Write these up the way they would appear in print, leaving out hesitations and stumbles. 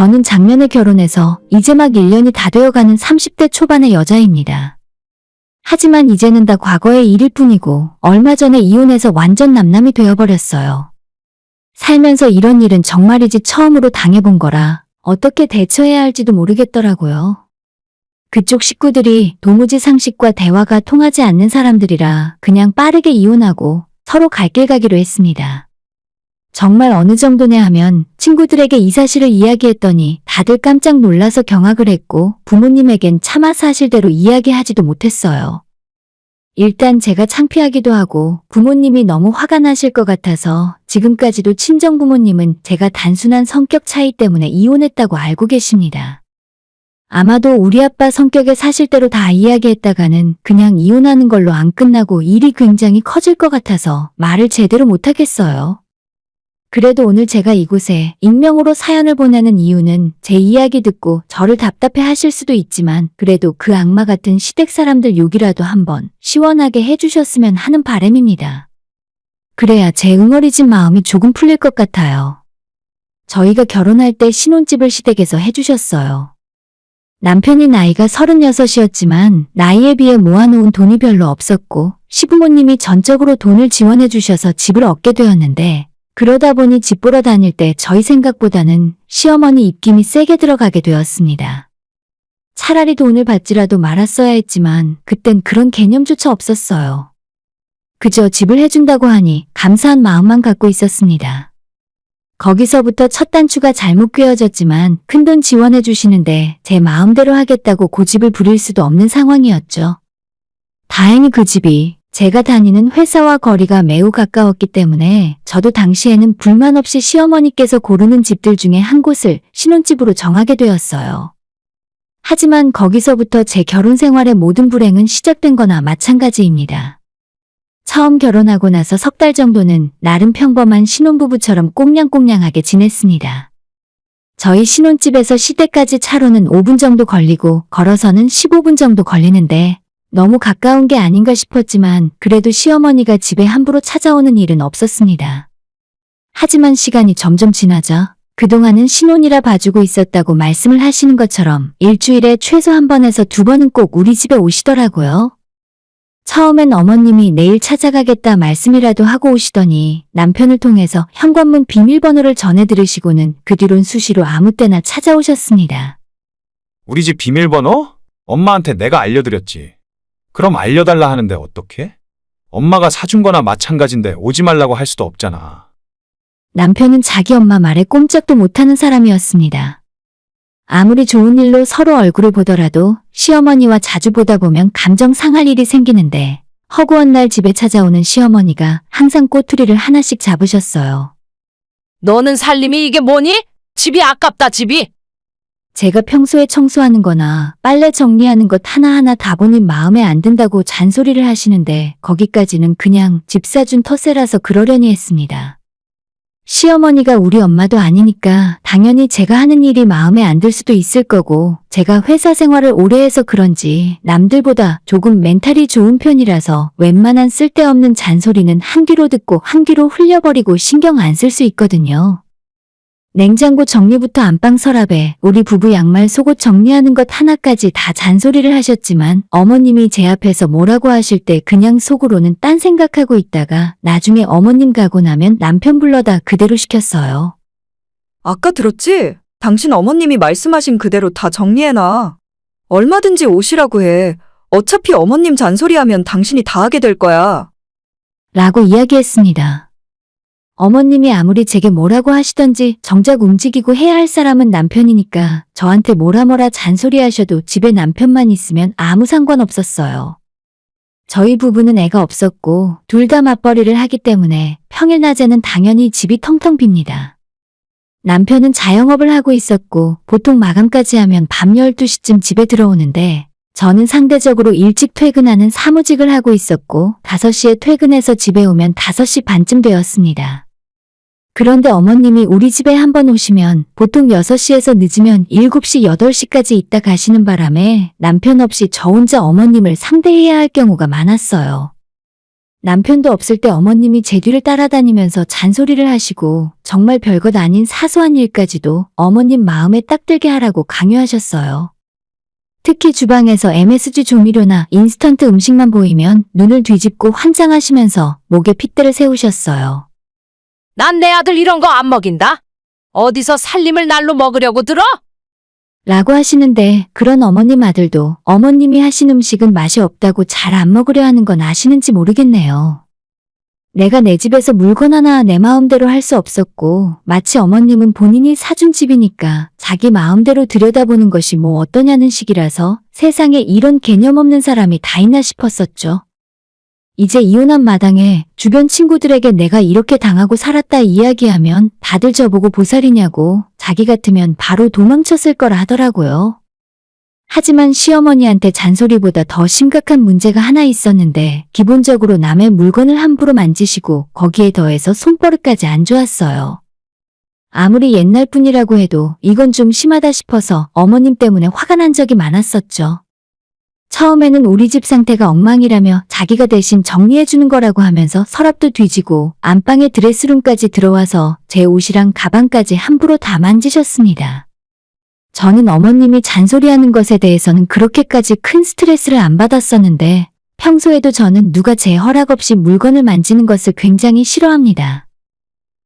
저는 작년에 결혼해서 이제 막 1년이 다 되어가는 30대 초반의 여자입니다. 하지만 이제는 다 과거의 일일 뿐이고 얼마 전에 이혼해서 완전 남남이 되어버렸어요. 살면서 이런 일은 정말이지 처음으로 당해본 거라 어떻게 대처해야 할지도 모르겠더라고요. 그쪽 식구들이 도무지 상식과 대화가 통하지 않는 사람들이라 그냥 빠르게 이혼하고 서로 갈 길 가기로 했습니다. 정말 어느 정도냐 하면 친구들에게 이 사실을 이야기했더니 다들 깜짝 놀라서 경악을 했고 부모님에겐 차마 사실대로 이야기하지도 못했어요. 일단 제가 창피하기도 하고 부모님이 너무 화가 나실 것 같아서 지금까지도 친정부모님은 제가 단순한 성격 차이 때문에 이혼했다고 알고 계십니다. 아마도 우리 아빠 성격에 사실대로 다 이야기했다가는 그냥 이혼하는 걸로 안 끝나고 일이 굉장히 커질 것 같아서 말을 제대로 못하겠어요. 그래도 오늘 제가 이곳에 익명으로 사연을 보내는 이유는 제 이야기 듣고 저를 답답해 하실 수도 있지만 그래도 그 악마 같은 시댁 사람들 욕이라도 한번 시원하게 해주셨으면 하는 바람입니다. 그래야 제 응어리진 마음이 조금 풀릴 것 같아요. 저희가 결혼할 때 신혼집을 시댁에서 해주셨어요. 남편이 나이가 36이었지만 나이에 비해 모아놓은 돈이 별로 없었고 시부모님이 전적으로 돈을 지원해 주셔서 집을 얻게 되었는데 그러다 보니 집 보러 다닐 때 저희 생각보다는 시어머니 입김이 세게 들어가게 되었습니다. 차라리 돈을 받지라도 말았어야 했지만 그땐 그런 개념조차 없었어요. 그저 집을 해준다고 하니 감사한 마음만 갖고 있었습니다. 거기서부터 첫 단추가 잘못 꿰어졌지만 큰돈 지원해 주시는데 제 마음대로 하겠다고 고집을 부릴 수도 없는 상황이었죠. 다행히 그 집이 제가 다니는 회사와 거리가 매우 가까웠기 때문에 저도 당시에는 불만 없이 시어머니께서 고르는 집들 중에 한 곳을 신혼집으로 정하게 되었어요. 하지만 거기서부터 제 결혼 생활의 모든 불행은 시작된 거나 마찬가지입니다. 처음 결혼하고 나서 석 달 정도는 나름 평범한 신혼부부처럼 꽁냥꽁냥하게 지냈습니다. 저희 신혼집에서 시댁까지 차로는 5분 정도 걸리고 걸어서는 15분 정도 걸리는데 너무 가까운 게 아닌가 싶었지만 그래도 시어머니가 집에 함부로 찾아오는 일은 없었습니다. 하지만 시간이 점점 지나자 그동안은 신혼이라 봐주고 있었다고 말씀을 하시는 것처럼 일주일에 최소 한 번에서 두 번은 꼭 우리 집에 오시더라고요. 처음엔 어머님이 내일 찾아가겠다 말씀이라도 하고 오시더니 남편을 통해서 현관문 비밀번호를 전해 들으시고는 그 뒤론 수시로 아무 때나 찾아오셨습니다. 우리 집 비밀번호? 엄마한테 내가 알려드렸지. 그럼 알려달라 하는데 어떡해? 엄마가 사준 거나 마찬가지인데 오지 말라고 할 수도 없잖아. 남편은 자기 엄마 말에 꼼짝도 못하는 사람이었습니다. 아무리 좋은 일로 서로 얼굴을 보더라도 시어머니와 자주 보다 보면 감정 상할 일이 생기는데 허구한 날 집에 찾아오는 시어머니가 항상 꼬투리를 하나씩 잡으셨어요. 너는 살림이 이게 뭐니? 집이 아깝다, 집이. 제가 평소에 청소하는 거나 빨래 정리하는 것 하나하나 다 보니 마음에 안 든다고 잔소리를 하시는데 거기까지는 그냥 집 사준 터세라서 그러려니 했습니다. 시어머니가 우리 엄마도 아니니까 당연히 제가 하는 일이 마음에 안 들 수도 있을 거고 제가 회사 생활을 오래 해서 그런지 남들보다 조금 멘탈이 좋은 편이라서 웬만한 쓸데없는 잔소리는 한 귀로 듣고 한 귀로 흘려버리고 신경 안 쓸 수 있거든요. 냉장고 정리부터 안방 서랍에 우리 부부 양말 속옷 정리하는 것 하나까지 다 잔소리를 하셨지만 어머님이 제 앞에서 뭐라고 하실 때 그냥 속으로는 딴 생각하고 있다가 나중에 어머님 가고 나면 남편 불러다 그대로 시켰어요. 아까 들었지? 당신 어머님이 말씀하신 그대로 다 정리해놔. 얼마든지 오시라고 해. 어차피 어머님 잔소리하면 당신이 다 하게 될 거야. 라고 이야기했습니다. 어머님이 아무리 제게 뭐라고 하시던지 정작 움직이고 해야 할 사람은 남편이니까 저한테 뭐라 잔소리하셔도 집에 남편만 있으면 아무 상관없었어요. 저희 부부는 애가 없었고 둘 다 맞벌이를 하기 때문에 평일 낮에는 당연히 집이 텅텅 빕니다. 남편은 자영업을 하고 있었고 보통 마감까지 하면 밤 12시쯤 집에 들어오는데 저는 상대적으로 일찍 퇴근하는 사무직을 하고 있었고 5시에 퇴근해서 집에 오면 5시 반쯤 되었습니다. 그런데 어머님이 우리 집에 한번 오시면 보통 6시에서 늦으면 7시, 8시까지 있다 가시는 바람에 남편 없이 저 혼자 어머님을 상대해야 할 경우가 많았어요. 남편도 없을 때 어머님이 제 뒤를 따라다니면서 잔소리를 하시고 정말 별것 아닌 사소한 일까지도 어머님 마음에 딱 들게 하라고 강요하셨어요. 특히 주방에서 MSG 조미료나 인스턴트 음식만 보이면 눈을 뒤집고 환장하시면서 목에 핏대를 세우셨어요. 난 내 아들 이런 거 안 먹인다. 어디서 살림을 날로 먹으려고 들어? 라고 하시는데 그런 어머님 아들도 어머님이 하신 음식은 맛이 없다고 잘 안 먹으려 하는 건 아시는지 모르겠네요. 내가 내 집에서 물건 하나 내 마음대로 할 수 없었고 마치 어머님은 본인이 사준 집이니까 자기 마음대로 들여다보는 것이 뭐 어떠냐는 식이라서 세상에 이런 개념 없는 사람이 다 있나 싶었었죠. 이제 이혼한 마당에 주변 친구들에게 내가 이렇게 당하고 살았다 이야기하면 다들 저보고 보살이냐고 자기 같으면 바로 도망쳤을 거라 하더라고요. 하지만 시어머니한테 잔소리보다 더 심각한 문제가 하나 있었는데 기본적으로 남의 물건을 함부로 만지시고 거기에 더해서 손버릇까지 안 좋았어요. 아무리 옛날 분이라고 해도 이건 좀 심하다 싶어서 어머님 때문에 화가 난 적이 많았었죠. 처음에는 우리 집 상태가 엉망이라며 자기가 대신 정리해주는 거라고 하면서 서랍도 뒤지고 안방에 드레스룸까지 들어와서 제 옷이랑 가방까지 함부로 다 만지셨습니다. 저는 어머님이 잔소리하는 것에 대해서는 그렇게까지 큰 스트레스를 안 받았었는데 평소에도 저는 누가 제 허락 없이 물건을 만지는 것을 굉장히 싫어합니다.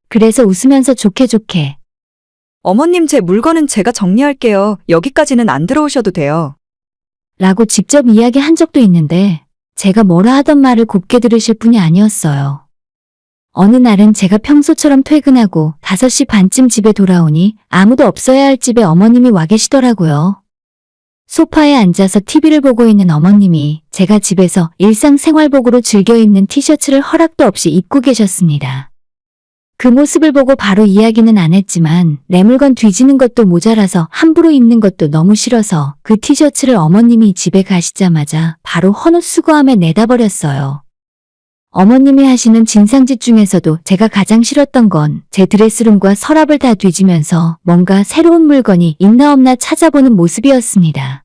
그래서 웃으면서 좋게 어머님 제 물건은 제가 정리할게요. 여기까지는 안 들어오셔도 돼요. 라고 직접 이야기한 적도 있는데 제가 뭐라 하던 말을 곱게 들으실 분이 아니었어요. 어느 날은 제가 평소처럼 퇴근하고 5시 반쯤 집에 돌아오니 아무도 없어야 할 집에 어머님이 와 계시더라고요. 소파에 앉아서 TV를 보고 있는 어머님이 제가 집에서 일상생활복으로 즐겨 입는 티셔츠를 허락도 없이 입고 계셨습니다. 그 모습을 보고 바로 이야기는 안 했지만 내 물건 뒤지는 것도 모자라서 함부로 입는 것도 너무 싫어서 그 티셔츠를 어머님이 집에 가시자마자 바로 헌옷 수거함에 내다 버렸어요. 어머님이 하시는 진상짓 중에서도 제가 가장 싫었던 건 제 드레스룸과 서랍을 다 뒤지면서 뭔가 새로운 물건이 있나 없나 찾아보는 모습이었습니다.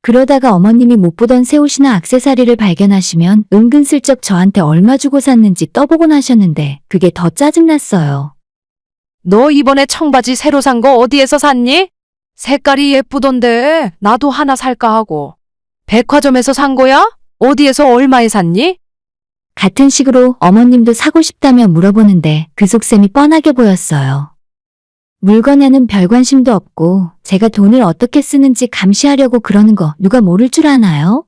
그러다가 어머님이 못 보던 새 옷이나 액세서리를 발견하시면 은근슬쩍 저한테 얼마 주고 샀는지 떠보곤 하셨는데 그게 더 짜증났어요. 너 이번에 청바지 새로 산 거 어디에서 샀니? 색깔이 예쁘던데 나도 하나 살까 하고. 백화점에서 산 거야? 어디에서 얼마에 샀니? 같은 식으로 어머님도 사고 싶다며 물어보는데 그 속셈이 뻔하게 보였어요. 물건에는 별 관심도 없고 제가 돈을 어떻게 쓰는지 감시하려고 그러는 거 누가 모를 줄 아나요?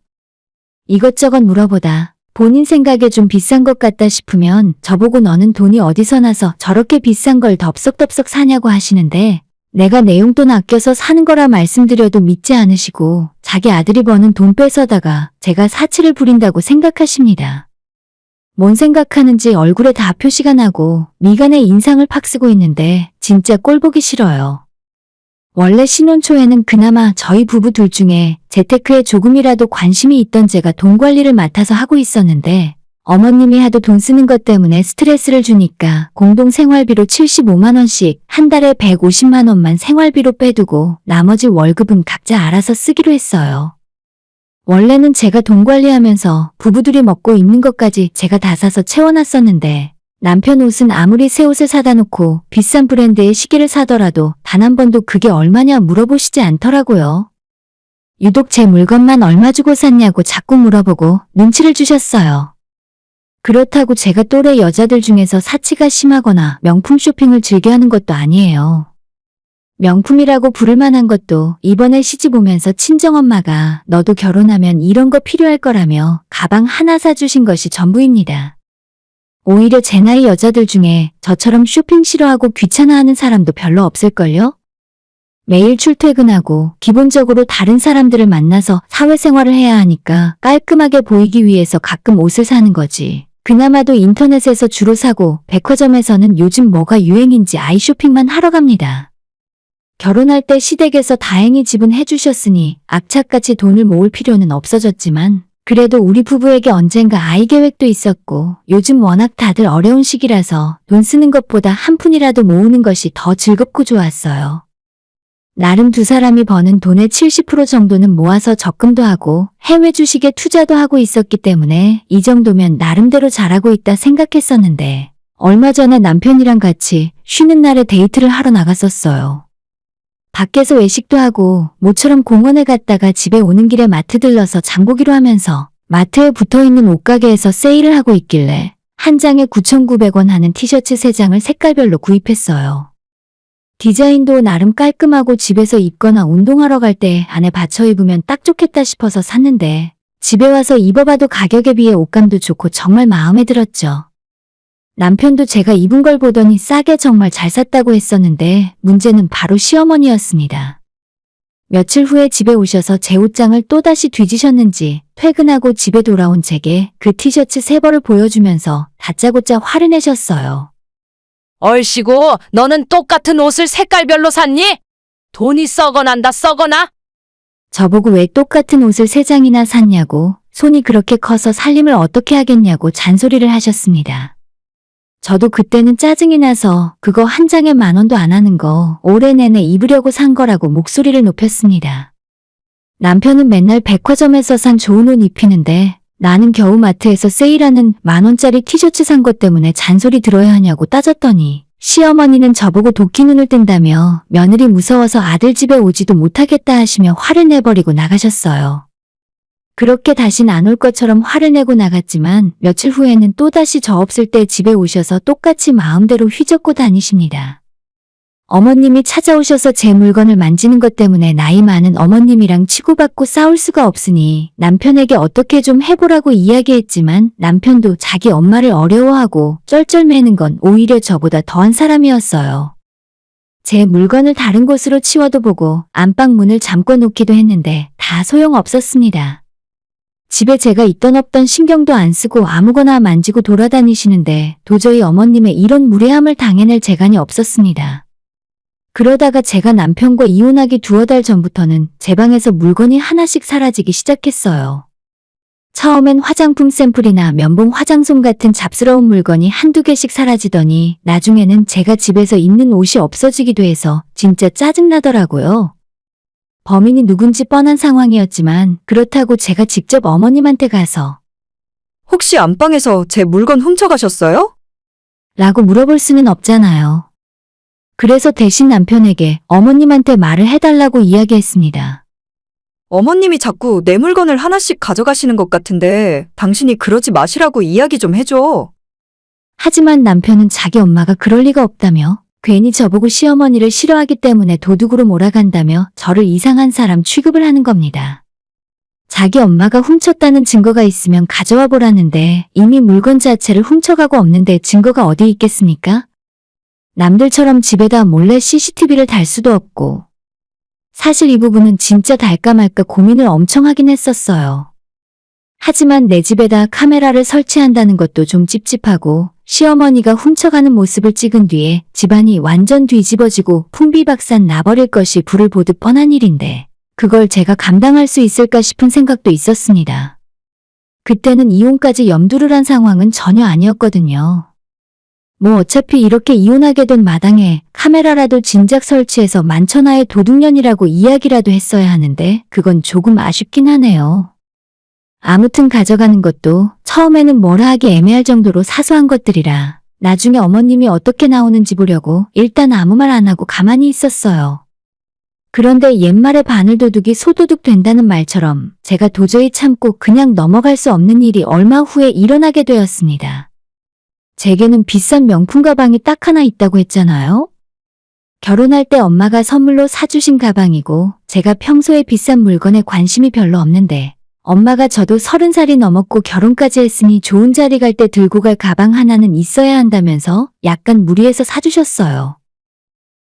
이것저것 물어보다 본인 생각에 좀 비싼 것 같다 싶으면 저보고 너는 돈이 어디서 나서 저렇게 비싼 걸 덥석덥석 사냐고 하시는데 내가 내 용돈 아껴서 사는 거라 말씀드려도 믿지 않으시고 자기 아들이 버는 돈 뺏어다가 제가 사치를 부린다고 생각하십니다. 뭔 생각하는지 얼굴에 다 표시가 나고 미간에 인상을 팍 쓰고 있는데 진짜 꼴 보기 싫어요. 원래 신혼 초에는 그나마 저희 부부 둘 중에 재테크에 조금이라도 관심이 있던 제가 돈 관리를 맡아서 하고 있었는데 어머님이 하도 돈 쓰는 것 때문에 스트레스를 주니까 공동 생활비로 75만 원씩 한 달에 150만 원만 생활비로 빼두고 나머지 월급은 각자 알아서 쓰기로 했어요. 원래는 제가 돈 관리하면서 부부들이 먹고 입는 것까지 제가 다 사서 채워놨었는데 남편 옷은 아무리 새 옷을 사다 놓고 비싼 브랜드의 시계를 사더라도 단 한 번도 그게 얼마냐 물어보시지 않더라고요. 유독 제 물건만 얼마 주고 샀냐고 자꾸 물어보고 눈치를 주셨어요. 그렇다고 제가 또래 여자들 중에서 사치가 심하거나 명품 쇼핑을 즐겨하는 것도 아니에요. 명품이라고 부를 만한 것도 이번에 시집 오면서 친정엄마가 너도 결혼하면 이런 거 필요할 거라며 가방 하나 사주신 것이 전부입니다. 오히려 제 나이 여자들 중에 저처럼 쇼핑 싫어하고 귀찮아하는 사람도 별로 없을걸요? 매일 출퇴근하고 기본적으로 다른 사람들을 만나서 사회생활을 해야 하니까 깔끔하게 보이기 위해서 가끔 옷을 사는 거지. 그나마도 인터넷에서 주로 사고 백화점에서는 요즘 뭐가 유행인지 아이 쇼핑만 하러 갑니다. 결혼할 때 시댁에서 다행히 지분해 주셨으니 악착같이 돈을 모을 필요는 없어졌지만 그래도 우리 부부에게 언젠가 아이 계획도 있었고 요즘 워낙 다들 어려운 시기라서 돈 쓰는 것보다 한 푼이라도 모으는 것이 더 즐겁고 좋았어요. 나름 두 사람이 버는 돈의 70% 정도는 모아서 적금도 하고 해외 주식에 투자도 하고 있었기 때문에 이 정도면 나름대로 잘하고 있다 생각했었는데 얼마 전에 남편이랑 같이 쉬는 날에 데이트를 하러 나갔었어요. 밖에서 외식도 하고 모처럼 공원에 갔다가 집에 오는 길에 마트 들러서 장 보기로 하면서 마트에 붙어있는 옷가게에서 세일을 하고 있길래 한 장에 9,900원 하는 티셔츠 3장을 색깔별로 구입했어요. 디자인도 나름 깔끔하고 집에서 입거나 운동하러 갈 때 안에 받쳐 입으면 딱 좋겠다 싶어서 샀는데 집에 와서 입어봐도 가격에 비해 옷감도 좋고 정말 마음에 들었죠. 남편도 제가 입은 걸 보더니 싸게 정말 잘 샀다고 했었는데 문제는 바로 시어머니였습니다. 며칠 후에 집에 오셔서 제 옷장을 또다시 뒤지셨는지 퇴근하고 집에 돌아온 제게 그 티셔츠 3벌을 보여주면서 다짜고짜 화를 내셨어요. 얼씨구, 너는 똑같은 옷을 색깔별로 샀니? 돈이 썩어난다, 썩어나? 저보고 왜 똑같은 옷을 3장이나 샀냐고, 손이 그렇게 커서 살림을 어떻게 하겠냐고 잔소리를 하셨습니다. 저도 그때는 짜증이 나서 그거 한 장에 10,000원도 안 하는 거 올해 내내 입으려고 산 거라고 목소리를 높였습니다. 남편은 맨날 백화점에서 산 좋은 옷 입히는데 나는 겨우 마트에서 세일하는 10,000원짜리 티셔츠 산 것 때문에 잔소리 들어야 하냐고 따졌더니 시어머니는 저보고 도끼 눈을 뜬다며 며느리 무서워서 아들 집에 오지도 못하겠다 하시며 화를 내버리고 나가셨어요. 그렇게 다신 안 올 것처럼 화를 내고 나갔지만 며칠 후에는 또다시 저 없을 때 집에 오셔서 똑같이 마음대로 휘젓고 다니십니다. 어머님이 찾아오셔서 제 물건을 만지는 것 때문에 나이 많은 어머님이랑 치고받고 싸울 수가 없으니 남편에게 어떻게 좀 해보라고 이야기했지만 남편도 자기 엄마를 어려워하고 쩔쩔매는 건 오히려 저보다 더한 사람이었어요. 제 물건을 다른 곳으로 치워도 보고 안방 문을 잠궈 놓기도 했는데 다 소용없었습니다. 집에 제가 있던 없던 신경도 안 쓰고 아무거나 만지고 돌아다니시는데 도저히 어머님의 이런 무례함을 당해낼 재간이 없었습니다. 그러다가 제가 남편과 이혼하기 2달 전부터는 제 방에서 물건이 하나씩 사라지기 시작했어요. 처음엔 화장품 샘플이나 면봉 화장솜 같은 잡스러운 물건이 한두 개씩 사라지더니 나중에는 제가 집에서 입는 옷이 없어지기도 해서 진짜 짜증나더라고요. 범인이 누군지 뻔한 상황이었지만 그렇다고 제가 직접 어머님한테 가서 혹시 안방에서 제 물건 훔쳐가셨어요? 라고 물어볼 수는 없잖아요. 그래서 대신 남편에게 어머님한테 말을 해달라고 이야기했습니다. 어머님이 자꾸 내 물건을 하나씩 가져가시는 것 같은데 당신이 그러지 마시라고 이야기 좀 해줘. 하지만 남편은 자기 엄마가 그럴 리가 없다며 괜히 저보고 시어머니를 싫어하기 때문에 도둑으로 몰아간다며 저를 이상한 사람 취급을 하는 겁니다. 자기 엄마가 훔쳤다는 증거가 있으면 가져와 보라는데 이미 물건 자체를 훔쳐가고 없는데 증거가 어디 있겠습니까? 남들처럼 집에다 몰래 CCTV를 달 수도 없고 사실 이 부분은 진짜 달까 말까 고민을 엄청 하긴 했었어요. 하지만 내 집에다 카메라를 설치한다는 것도 좀 찝찝하고 시어머니가 훔쳐가는 모습을 찍은 뒤에 집안이 완전 뒤집어지고 풍비박산 나버릴 것이 불을 보듯 뻔한 일인데 그걸 제가 감당할 수 있을까 싶은 생각도 있었습니다. 그때는 이혼까지 염두를 한 상황은 전혀 아니었거든요. 뭐 어차피 이렇게 이혼하게 된 마당에 카메라라도 진작 설치해서 만천하의 도둑년이라고 이야기라도 했어야 하는데 그건 조금 아쉽긴 하네요. 아무튼 가져가는 것도 처음에는 뭐라 하기 애매할 정도로 사소한 것들이라 나중에 어머님이 어떻게 나오는지 보려고 일단 아무 말 안 하고 가만히 있었어요. 그런데 옛말에 바늘도둑이 소도둑 된다는 말처럼 제가 도저히 참고 그냥 넘어갈 수 없는 일이 얼마 후에 일어나게 되었습니다. 제게는 비싼 명품 가방이 딱 하나 있다고 했잖아요. 결혼할 때 엄마가 선물로 사주신 가방이고 제가 평소에 비싼 물건에 관심이 별로 없는데 엄마가 저도 30살이 넘었고 결혼까지 했으니 좋은 자리 갈 때 들고 갈 가방 하나는 있어야 한다면서 약간 무리해서 사주셨어요.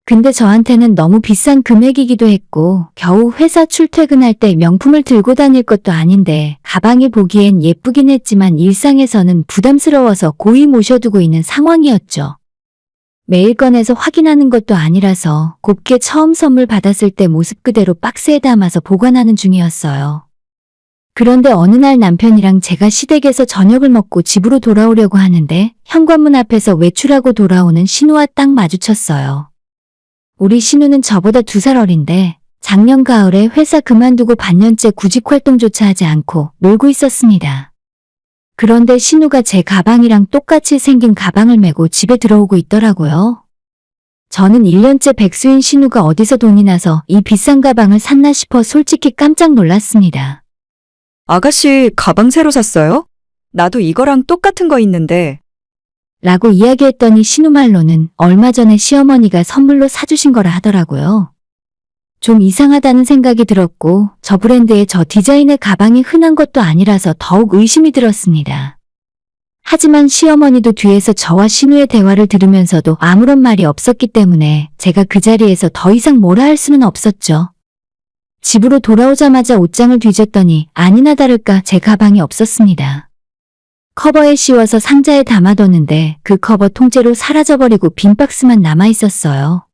근데 저한테는 너무 비싼 금액이기도 했고 겨우 회사 출퇴근할 때 명품을 들고 다닐 것도 아닌데 가방이 보기엔 예쁘긴 했지만 일상에서는 부담스러워서 고이 모셔두고 있는 상황이었죠. 매일 꺼내서 확인하는 것도 아니라서 곱게 처음 선물 받았을 때 모습 그대로 박스에 담아서 보관하는 중이었어요. 그런데 어느 날 남편이랑 제가 시댁에서 저녁을 먹고 집으로 돌아오려고 하는데 현관문 앞에서 외출하고 돌아오는 신우와 딱 마주쳤어요. 우리 신우는 저보다 2살 어린데 작년 가을에 회사 그만두고 반년째 구직 활동조차 하지 않고 놀고 있었습니다. 그런데 신우가 제 가방이랑 똑같이 생긴 가방을 메고 집에 들어오고 있더라고요. 저는 1년째 백수인 신우가 어디서 돈이 나서 이 비싼 가방을 샀나 싶어 솔직히 깜짝 놀랐습니다. 아가씨, 가방 새로 샀어요? 나도 이거랑 똑같은 거 있는데. 라고 이야기했더니 신우 말로는 얼마 전에 시어머니가 선물로 사주신 거라 하더라고요. 좀 이상하다는 생각이 들었고 저 브랜드의 저 디자인의 가방이 흔한 것도 아니라서 더욱 의심이 들었습니다. 하지만 시어머니도 뒤에서 저와 신우의 대화를 들으면서도 아무런 말이 없었기 때문에 제가 그 자리에서 더 이상 뭐라 할 수는 없었죠. 집으로 돌아오자마자 옷장을 뒤졌더니 아니나 다를까 제 가방이 없었습니다. 커버에 씌워서 상자에 담아뒀는데 그 커버 통째로 사라져버리고 빈 박스만 남아있었어요.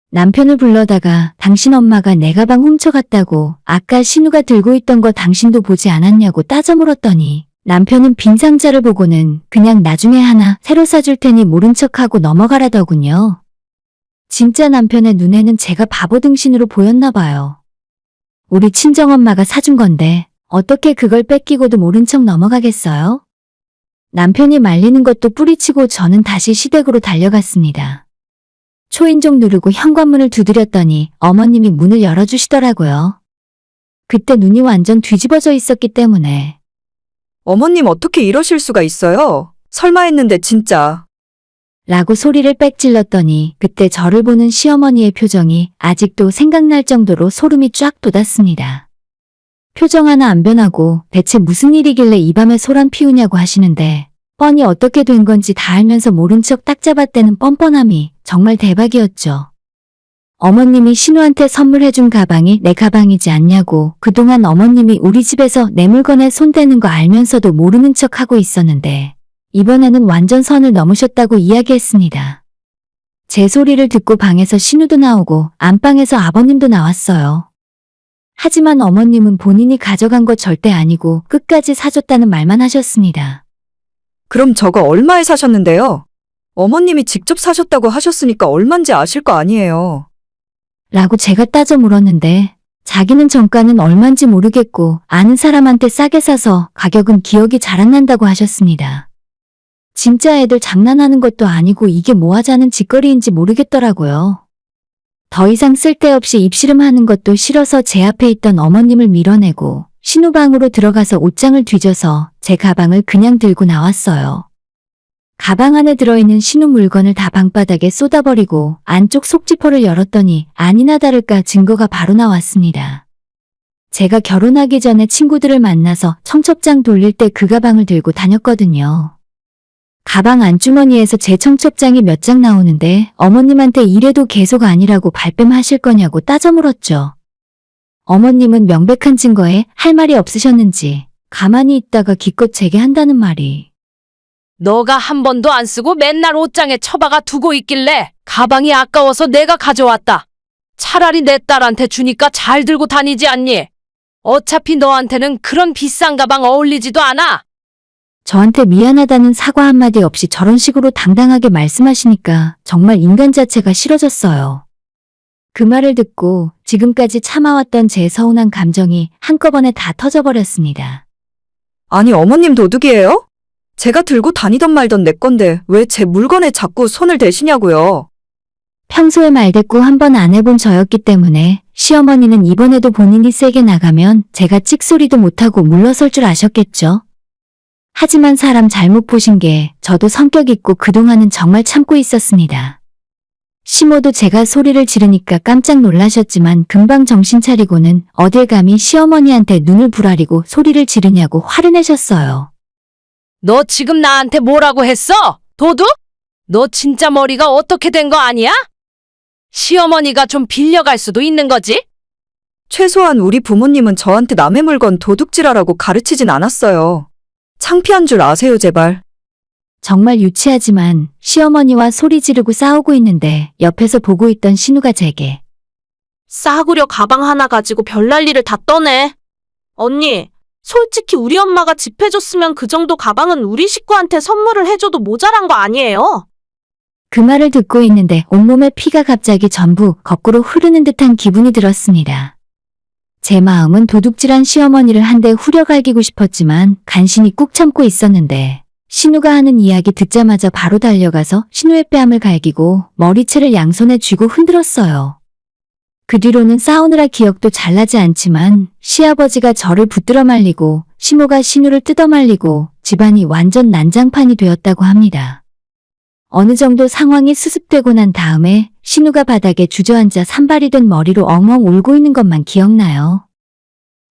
남편을 불러다가 당신 엄마가 내 가방 훔쳐갔다고 아까 신우가 들고 있던 거 당신도 보지 않았냐고 따져 물었더니 남편은 빈 상자를 보고는 그냥 나중에 하나 새로 사줄 테니 모른 척하고 넘어가라더군요. 진짜 남편의 눈에는 제가 바보 등신으로 보였나 봐요. 우리 친정엄마가 사준 건데 어떻게 그걸 뺏기고도 모른 척 넘어가겠어요? 남편이 말리는 것도 뿌리치고 저는 다시 시댁으로 달려갔습니다. 초인종 누르고 현관문을 두드렸더니 어머님이 문을 열어주시더라고요. 그때 눈이 완전 뒤집어져 있었기 때문에 어머님 어떻게 이러실 수가 있어요? 설마 했는데 진짜. 라고 소리를 빽 질렀더니 그때 저를 보는 시어머니의 표정이 아직도 생각날 정도로 소름이 쫙 돋았습니다. 표정 하나 안 변하고 대체 무슨 일이길래 이 밤에 소란 피우냐고 하시는데 뻔히 어떻게 된 건지 다 알면서 모른 척 딱 잡았다는 뻔뻔함이 정말 대박이었죠. 어머님이 신우한테 선물해준 가방이 내 가방이지 않냐고 그동안 어머님이 우리 집에서 내 물건에 손대는 거 알면서도 모르는 척하고 있었는데 이번에는 완전 선을 넘으셨다고 이야기했습니다. 제 소리를 듣고 방에서 신우도 나오고 안방에서 아버님도 나왔어요. 하지만 어머님은 본인이 가져간 거 절대 아니고 끝까지 사줬다는 말만 하셨습니다. 그럼 저거 얼마에 사셨는데요? 어머님이 직접 사셨다고 하셨으니까 얼만지 아실 거 아니에요. 라고 제가 따져 물었는데 자기는 정가는 얼만지 모르겠고 아는 사람한테 싸게 사서 가격은 기억이 잘 안 난다고 하셨습니다. 진짜 애들 장난하는 것도 아니고 이게 뭐 하자는 짓거리인지 모르겠더라고요. 더 이상 쓸데없이 입씨름하는 것도 싫어서 제 앞에 있던 어머님을 밀어내고 신우방으로 들어가서 옷장을 뒤져서 제 가방을 그냥 들고 나왔어요. 가방 안에 들어있는 신우 물건을 다 방바닥에 쏟아버리고 안쪽 속지퍼를 열었더니 아니나 다를까 증거가 바로 나왔습니다. 제가 결혼하기 전에 친구들을 만나서 청첩장 돌릴 때 그 가방을 들고 다녔거든요. 가방 안주머니에서 제 청첩장이 몇 장 나오는데 어머님한테 이래도 계속 아니라고 발뺌하실 거냐고 따져 물었죠. 어머님은 명백한 증거에 할 말이 없으셨는지 가만히 있다가 기껏 제게 한다는 말이 너가 한 번도 안 쓰고 맨날 옷장에 처박아 두고 있길래 가방이 아까워서 내가 가져왔다. 차라리 내 딸한테 주니까 잘 들고 다니지 않니? 어차피 너한테는 그런 비싼 가방 어울리지도 않아. 저한테 미안하다는 사과 한마디 없이 저런 식으로 당당하게 말씀하시니까 정말 인간 자체가 싫어졌어요. 그 말을 듣고 지금까지 참아왔던 제 서운한 감정이 한꺼번에 다 터져버렸습니다. 아니, 어머님 도둑이에요? 제가 들고 다니던 말던 내 건데 왜 제 물건에 자꾸 손을 대시냐고요. 평소에 말대꾸 한 번 안 해본 저였기 때문에 시어머니는 이번에도 본인이 세게 나가면 제가 찍소리도 못하고 물러설 줄 아셨겠죠. 하지만 사람 잘못 보신 게 저도 성격 있고 그동안은 정말 참고 있었습니다. 시모도 제가 소리를 지르니까 깜짝 놀라셨지만 금방 정신 차리고는 어딜 감히 시어머니한테 눈을 부라리고 소리를 지르냐고 화를 내셨어요. 너 지금 나한테 뭐라고 했어? 도둑? 너 진짜 머리가 어떻게 된 거 아니야? 시어머니가 좀 빌려갈 수도 있는 거지? 최소한 우리 부모님은 저한테 남의 물건 도둑질하라고 가르치진 않았어요. 창피한 줄 아세요, 제발. 정말 유치하지만 시어머니와 소리 지르고 싸우고 있는데 옆에서 보고 있던 신우가 제게 싸구려 가방 하나 가지고 별날 일을 다 떠네. 언니, 솔직히 우리 엄마가 집 해줬으면 그 정도 가방은 우리 식구한테 선물을 해줘도 모자란 거 아니에요? 그 말을 듣고 있는데 온몸에 피가 갑자기 전부 거꾸로 흐르는 듯한 기분이 들었습니다. 제 마음은 도둑질한 시어머니를 한 대 후려갈기고 싶었지만 간신히 꾹 참고 있었는데 신우가 하는 이야기 듣자마자 바로 달려가서 신우의 뺨을 갈기고 머리채를 양손에 쥐고 흔들었어요. 그 뒤로는 싸우느라 기억도 잘 나지 않지만 시아버지가 저를 붙들어 말리고 시모가 신우를 뜯어 말리고 집안이 완전 난장판이 되었다고 합니다. 어느 정도 상황이 수습되고 난 다음에 신우가 바닥에 주저앉아 산발이 된 머리로 엉엉 울고 있는 것만 기억나요.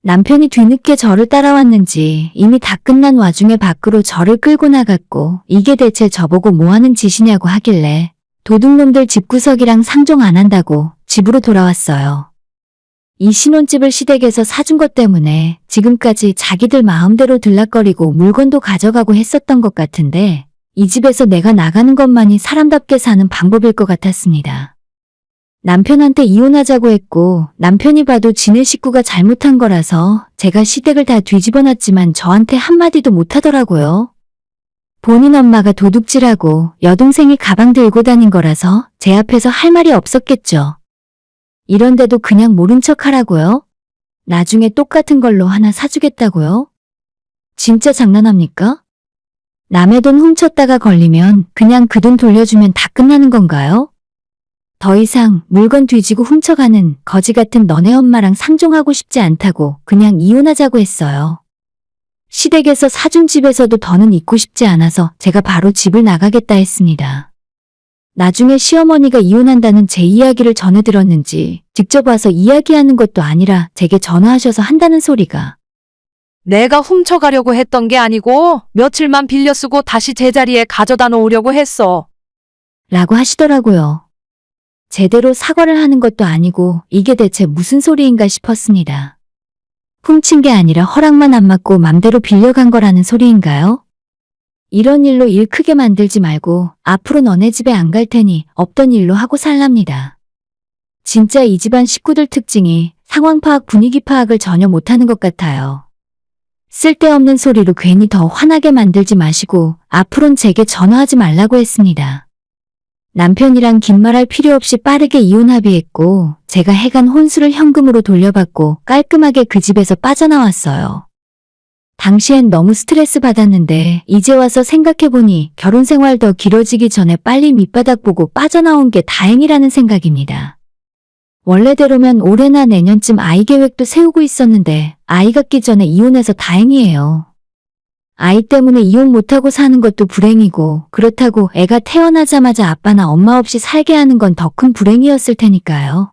남편이 뒤늦게 저를 따라왔는지 이미 다 끝난 와중에 밖으로 저를 끌고 나갔고 이게 대체 저보고 뭐하는 짓이냐고 하길래 도둑놈들 집구석이랑 상종 안 한다고 집으로 돌아왔어요. 이 신혼집을 시댁에서 사준 것 때문에 지금까지 자기들 마음대로 들락거리고 물건도 가져가고 했었던 것 같은데 이 집에서 내가 나가는 것만이 사람답게 사는 방법일 것 같았습니다. 남편한테 이혼하자고 했고 남편이 봐도 지네 식구가 잘못한 거라서 제가 시댁을 다 뒤집어놨지만 저한테 한마디도 못하더라고요. 본인 엄마가 도둑질하고 여동생이 가방 들고 다닌 거라서 제 앞에서 할 말이 없었겠죠. 이런데도 그냥 모른 척 하라고요? 나중에 똑같은 걸로 하나 사주겠다고요? 진짜 장난합니까? 남의 돈 훔쳤다가 걸리면 그냥 그 돈 돌려주면 다 끝나는 건가요? 더 이상 물건 뒤지고 훔쳐가는 거지 같은 너네 엄마랑 상종하고 싶지 않다고 그냥 이혼하자고 했어요. 시댁에서 사준 집에서도 더는 있고 싶지 않아서 제가 바로 집을 나가겠다 했습니다. 나중에 시어머니가 이혼한다는 제 이야기를 전해 들었는지 직접 와서 이야기하는 것도 아니라 제게 전화하셔서 한다는 소리가 내가 훔쳐가려고 했던 게 아니고 며칠만 빌려 쓰고 다시 제자리에 가져다 놓으려고 했어. 라고 하시더라고요. 제대로 사과를 하는 것도 아니고 이게 대체 무슨 소리인가 싶었습니다. 훔친 게 아니라 허락만 안 받고 맘대로 빌려간 거라는 소리인가요? 이런 일로 일 크게 만들지 말고 앞으로 너네 집에 안 갈 테니 없던 일로 하고 살랍니다. 진짜 이 집안 식구들 특징이 상황 파악, 분위기 파악을 전혀 못하는 것 같아요. 쓸데없는 소리로 괜히 더 화나게 만들지 마시고 앞으론 제게 전화하지 말라고 했습니다. 남편이랑 긴 말할 필요 없이 빠르게 이혼 합의했고 제가 해간 혼수를 현금으로 돌려받고 깔끔하게 그 집에서 빠져나왔어요. 당시엔 너무 스트레스 받았는데 이제 와서 생각해보니 결혼 생활 더 길어지기 전에 빨리 밑바닥 보고 빠져나온 게 다행이라는 생각입니다. 원래대로면 올해나 내년쯤 아이 계획도 세우고 있었는데 아이 갖기 전에 이혼해서 다행이에요. 아이 때문에 이혼 못하고 사는 것도 불행이고 그렇다고 애가 태어나자마자 아빠나 엄마 없이 살게 하는 건 더 큰 불행이었을 테니까요.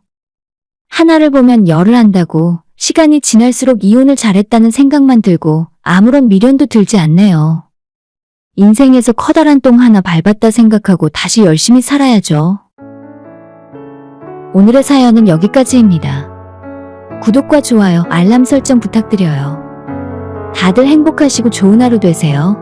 하나를 보면 열을 한다고 시간이 지날수록 이혼을 잘했다는 생각만 들고 아무런 미련도 들지 않네요. 인생에서 커다란 똥 하나 밟았다 생각하고 다시 열심히 살아야죠. 오늘의 사연은 여기까지입니다. 구독과 좋아요, 알람 설정 부탁드려요. 다들 행복하시고 좋은 하루 되세요.